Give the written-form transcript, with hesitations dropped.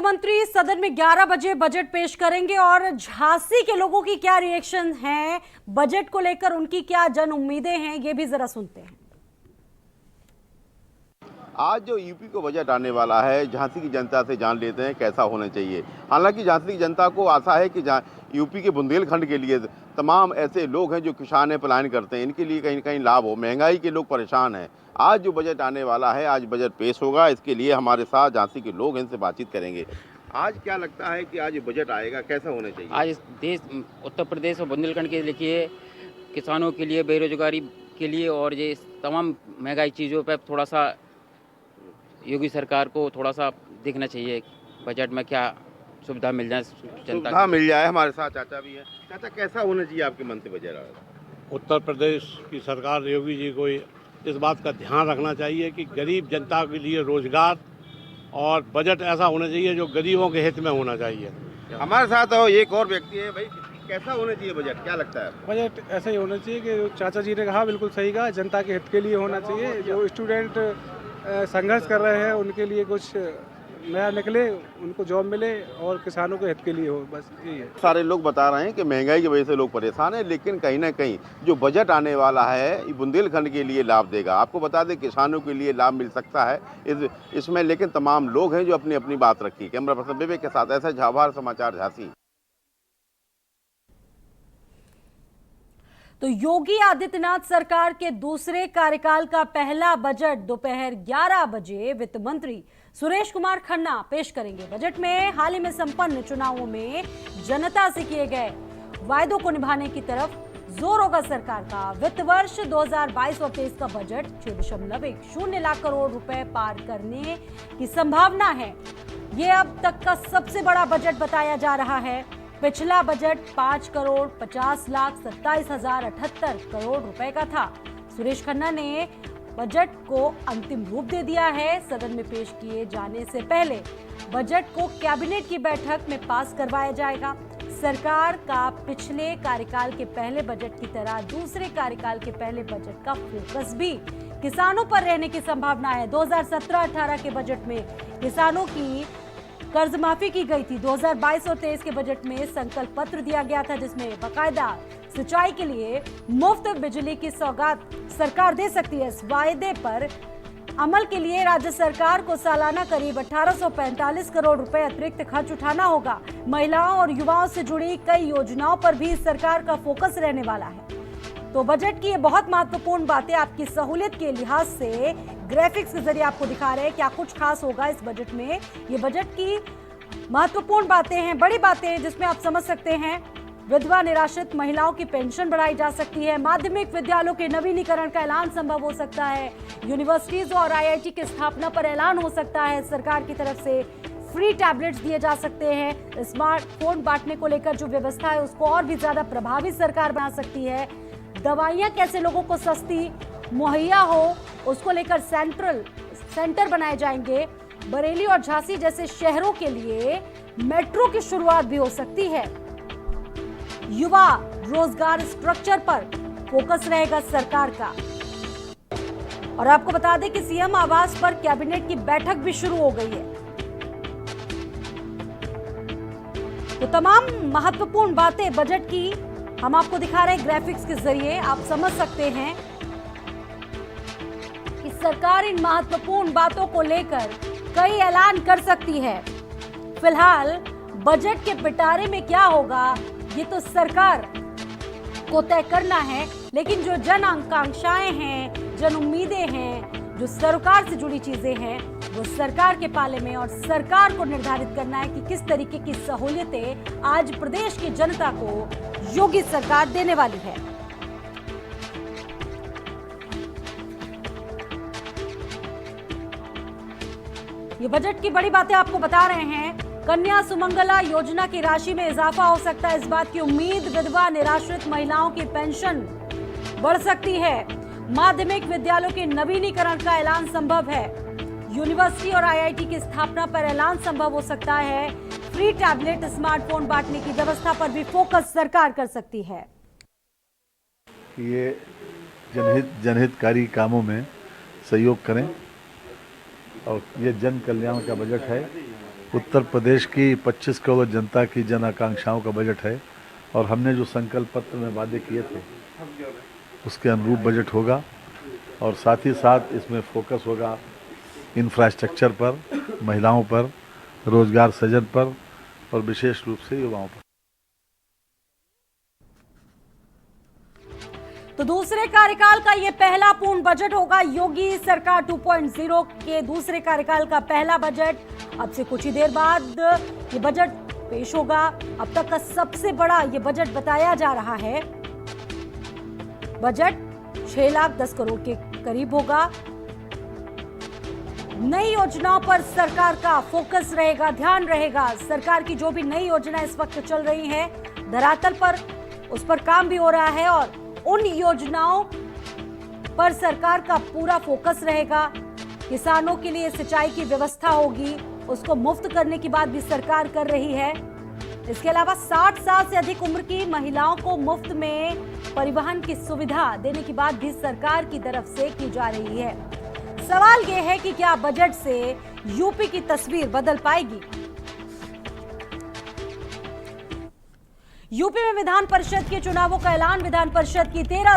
मंत्री सदन में 11 बजे बजट पेश करेंगे और झांसी के लोगों की क्या रिएक्शन है, बजट को लेकर उनकी क्या जन उम्मीदें हैं, ये भी जरा सुनते हैं। आज जो यूपी को बजट आने वाला है, झांसी की जनता से जान लेते हैं कैसा होना चाहिए। हालांकि झांसी की जनता को आशा है कि यूपी के बुंदेलखंड के लिए तमाम ऐसे लोग हैं जो किसान है, पलायन करते हैं, इनके लिए कहीं कहीं लाभ हो। महंगाई के लोग परेशान हैं। आज जो बजट आने वाला है, आज बजट पेश होगा, इसके लिए हमारे साथ झांसी के लोग इनसे बातचीत करेंगे। आज क्या लगता है कि आज बजट आएगा, कैसा होना चाहिए? आज देश उत्तर प्रदेश और बुंदेलखंड के लिए किसानों के लिए, बेरोजगारी के लिए और ये तमाम महंगाई चीज़ों पर थोड़ा सा योगी सरकार को थोड़ा सा देखना चाहिए बजट में क्या सुविधा मिल जाए, जनता सुविधा मिल जाए। हमारे साथ चाचा भी हैं। चाचा, कैसा होना चाहिए आपके मन से बजट? उत्तर प्रदेश की सरकार योगी जी को इस बात का ध्यान रखना चाहिए कि गरीब जनता के लिए रोजगार और बजट ऐसा होना चाहिए जो गरीबों के हित में होना चाहिए। हमारे साथ एक और व्यक्ति है। भाई, कैसा होना चाहिए बजट, क्या लगता है? बजट ऐसा ही होना चाहिए कि चाचा जी ने कहा, बिल्कुल सही कहा, जनता के हित के लिए होना चाहिए। जो स्टूडेंट संघर्ष कर रहे हैं उनके लिए कुछ नया निकले, उनको जॉब मिले और किसानों के हित के लिए हो, बस यही है। सारे लोग बता रहे हैं कि महंगाई की वजह से लोग परेशान हैं, लेकिन कहीं ना कहीं जो बजट आने वाला है ये बुंदेलखंड के लिए लाभ देगा। आपको बता दें, किसानों के लिए लाभ मिल सकता है इसमें, लेकिन तमाम लोग हैं जो अपनी अपनी बात रखी। कैमरा पर्सन विवेक के साथ ऐसा झाभार, समाचार झांसी। तो योगी आदित्यनाथ सरकार के दूसरे कार्यकाल का पहला बजट दोपहर 11 बजे वित्त मंत्री सुरेश कुमार खन्ना पेश करेंगे। बजट में हाल ही में संपन्न चुनावों में जनता से किए गए वायदों को निभाने की तरफ जोर होगा सरकार का। वित्त वर्ष 2022 और 23 का बजट 6.10 लाख करोड़ रुपए पार करने की संभावना है। ये अब तक का सबसे बड़ा बजट बताया जा रहा है। पिछला बजट 5,50,27,078 करोड़ रुपए का था। सुरेश खन्ना ने बजट को अंतिम रूप दे दिया है। सदन में पेश किए जाने से पहले बजट को कैबिनेट की बैठक में पास करवाया जाएगा। सरकार का पिछले कार्यकाल के पहले बजट की तरह दूसरे कार्यकाल के पहले बजट का फोकस भी किसानों पर रहने की संभावना है। 2017-18 के बजट में किसानों की कर्ज माफी की गई थी। 2022 और 23 के बजट में संकल्प पत्र दिया गया था, जिसमें बाकायदा सिंचाई के लिए मुफ्त बिजली की सौगात सरकार दे सकती है। इस वायदे पर अमल के लिए राज्य सरकार को सालाना करीब 1845 करोड़ रुपए अतिरिक्त खर्च उठाना होगा। महिलाओं और युवाओं से जुड़ी कई योजनाओं पर भी सरकार का फोकस रहने वाला है। तो बजट की ये बहुत महत्वपूर्ण बातें आपकी सहूलियत के लिहाज से ग्राफिक्स के जरिए आपको दिखा रहे हैं क्या कुछ खास होगा इस बजट में। ये बजट की महत्वपूर्ण बातें हैं, बड़ी बातें हैं, जिसमें आप समझ सकते हैं विधवा निराश्रित महिलाओं की पेंशन बढ़ाई जा सकती है। माध्यमिक विद्यालयों के नवीनीकरण का ऐलान संभव हो सकता है। यूनिवर्सिटीज और IIT की स्थापना पर ऐलान हो सकता है। सरकार की तरफ से फ्री टैबलेट्स दिए जा सकते हैं। स्मार्टफोन बांटने को लेकर जो व्यवस्था है उसको और भी ज्यादा प्रभावी सरकार बना सकती है। दवाइयां कैसे लोगों को सस्ती मुहैया हो उसको लेकर सेंटर बनाए जाएंगे। बरेली और झांसी जैसे शहरों के लिए मेट्रो की शुरुआत भी हो सकती है। युवा रोजगार स्ट्रक्चर पर फोकस रहेगा सरकार का। और आपको बता दें कि सीएम आवास पर कैबिनेट की बैठक भी शुरू हो गई है। तो तमाम महत्वपूर्ण बातें बजट की हम आपको दिखा रहे हैं ग्राफिक्स के जरिए। आप समझ सकते हैं कि सरकार इन महत्वपूर्ण बातों को लेकर कई ऐलान कर सकती है। फिलहाल बजट के पिटारे में क्या होगा ये तो सरकार को तय करना है, लेकिन जो जन आकांक्षाएं हैं, जन उम्मीदें हैं, जो सरकार से जुड़ी चीजें हैं, वो सरकार के पाले में और सरकार को निर्धारित करना है कि किस तरीके की सहूलियतें आज प्रदेश की जनता को योगी सरकार देने वाली है। ये बजट की बड़ी बातें आपको बता रहे हैं। कन्या सुमंगला योजना की राशि में इजाफा हो सकता है, इस बात की उम्मीद। विधवा निराश्रित महिलाओं की पेंशन बढ़ सकती है। माध्यमिक विद्यालयों के नवीनीकरण का ऐलान संभव है। यूनिवर्सिटी और IIT की स्थापना पर ऐलान संभव हो सकता है। फ्री टैबलेट, स्मार्टफोन बांटने की व्यवस्था पर भी फोकस सरकार कर सकती है। ये जनहितकारी कामों में सहयोग करें और ये जन कल्याण का बजट है। उत्तर प्रदेश की 25 करोड़ जनता की जन आकांक्षाओं का बजट है और हमने जो संकल्प पत्र में वादे किए थे उसके अनुरूप बजट होगा और साथ ही साथ इसमें फोकस होगा इंफ्रास्ट्रक्चर पर, महिलाओं पर, रोजगार सृजन पर और विशेष रूप से युवाओं पर। तो दूसरे कार्यकाल का ये पहला पूर्ण बजट होगा। योगी सरकार 2.0 के दूसरे कार्यकाल का पहला बजट। अब से कुछ ही देर बाद ये बजट पेश होगा। अब तक का सबसे बड़ा ये बजट बताया जा रहा है। बजट 6 लाख 10 करोड़ के करीब होगा। नई योजनाओं पर सरकार का फोकस रहेगा, ध्यान रहेगा। सरकार की जो भी नई योजना इस वक्त चल रही है धरातल पर, उस पर काम भी हो रहा है और उन योजनाओं पर सरकार का पूरा फोकस रहेगा। किसानों के लिए सिंचाई की व्यवस्था होगी, उसको मुफ्त करने की बात भी सरकार कर रही है। इसके अलावा 60 साल से अधिक उम्र की महिलाओं को मुफ्त में परिवहन की सुविधा देने की बात भी सरकार की तरफ से की जा रही है। सवाल यह है कि क्या बजट से यूपी की तस्वीर बदल पाएगी? यूपी में विधान परिषद के चुनावों का ऐलान। विधान परिषद की 13